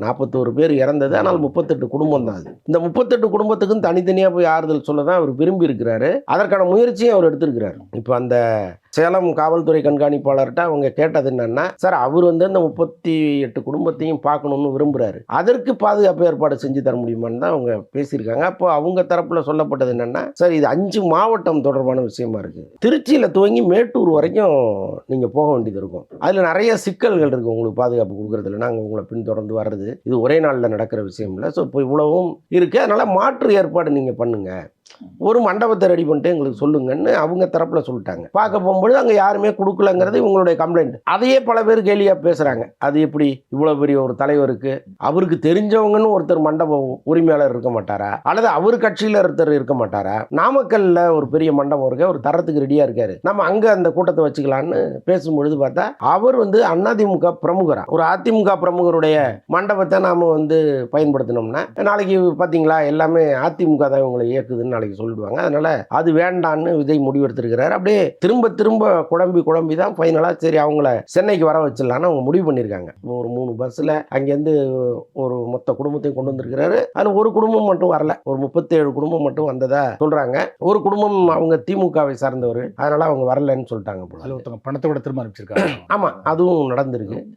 41 பேர் இறந்தது, ஆனால் 38 குடும்பம் தான் அது. இந்த 38 குடும்பத்துக்கும் தனித்தனியாக போய் ஆறுதல் சொல்ல தான் அவர் விரும்பி இருக்கிறாரு. அதற்கான முயற்சியும் அவர் எடுத்திருக்கிறார். இப்போ அந்த சேலம் காவல்துறை கண்காணிப்பாளர்கிட்ட அவங்க கேட்டது என்னன்னா, சார் அவர் வந்து அந்த 38 குடும்பத்தையும் பார்க்கணும்னு விரும்புகிறாரு, அதற்கு பாதுகாப்பு ஏற்பாடு செஞ்சு தர முடியுமான்னு தான் அவங்க பேசியிருக்காங்க. அப்போ அவங்க தரப்பில் சொல்லப்பட்டது என்னன்னா, சார் இது 5 மாவட்டம் தொடர்பான விஷயமா இருக்குது. திருச்சியில் துவங்கி மேட்டூர் வரைக்கும் நீங்கள் போக வேண்டியது இருக்கும். அதில் நிறைய சிக்கல்கள் இருக்குது உங்களுக்கு பாதுகாப்பு கொடுக்குறதுல. நாங்கள் உங்களை பின்தொடர்ந்து வர்றது இது ஒரே நாளில் நடக்கிற விஷயம் இல்லை. ஸோ இப்போ இவ்வளவும் இருக்குது, அதனால் மாற்று ஏற்பாடு நீங்கள் பண்ணுங்கள், ஒரு மண்டபத்தை ரெடி பண்ணிட்டு எங்களுக்கு சொல்லுங்கன்னு அவங்க தரப்பில் சொல்லிட்டாங்க. பார்க்க போகும்போது அங்கே யாருமே கொடுக்கலங்கிறது இவங்களுடைய கம்ப்ளைண்ட். அதையே பல பேர் கேலியாக பேசுகிறாங்க. அது எப்படி இவ்வளோ பெரிய ஒரு தலைவருக்கு அவருக்கு தெரிஞ்சவங்கன்னு ஒருத்தர் மண்டப உரிமையாளர் இருக்க மாட்டாரா, அல்லது அவர் கட்சியில் ஒருத்தர் இருக்க மாட்டாரா? நாமக்கல்ல ஒரு பெரிய மண்டபம் இருக்க ஒரு தரத்துக்கு ரெடியாக இருக்காரு, நம்ம அங்கே அந்த கூட்டத்தை வச்சுக்கலான்னு பேசும்பொழுது பார்த்தா அவர் வந்து அதிமுக பிரமுகரா, ஒரு அதிமுக பிரமுகருடைய மண்டபத்தை நாம் வந்து பயன்படுத்தினோம்னா நாளைக்கு பார்த்தீங்களா எல்லாமே அதிமுக தான் இவங்களை இயக்குதுன்னு நாளைக்கு சொல்லிடுவாங்க. அதனால அது வேண்டான்னு விஜய் முடிவெடுத்திருக்கிறார். அப்படியே திரும்ப திரும்ப குழம்பி தான் ஃபைனலாக சரி அவங்கள சென்னைக்கு வர வச்சிடலான்னு அவங்க முடிவு பண்ணியிருக்காங்க. ஒரு 3 பஸ்ஸில் அங்கேருந்து ஒரு மொத்த குடும்பத்தையும் கொண்டு வந்திருக்கிறாரு. அதில் ஒரு குடும்பம் மட்டும் வரல, ஒரு 37 குடும்பம் மட்டும் வந்ததா சொல்றாங்க. ஒரு குடும்பம் அவங்க திமுகவை சார்ந்தவர், அதனால அவங்க வரலன்னு சொல்லிட்டாங்க. ஒருத்தவங்க பணத்தை கூட திரும்ப அனுப்பிச்சிருக்காங்க. ஆமா, அதுவும் நடந்திருக்கு.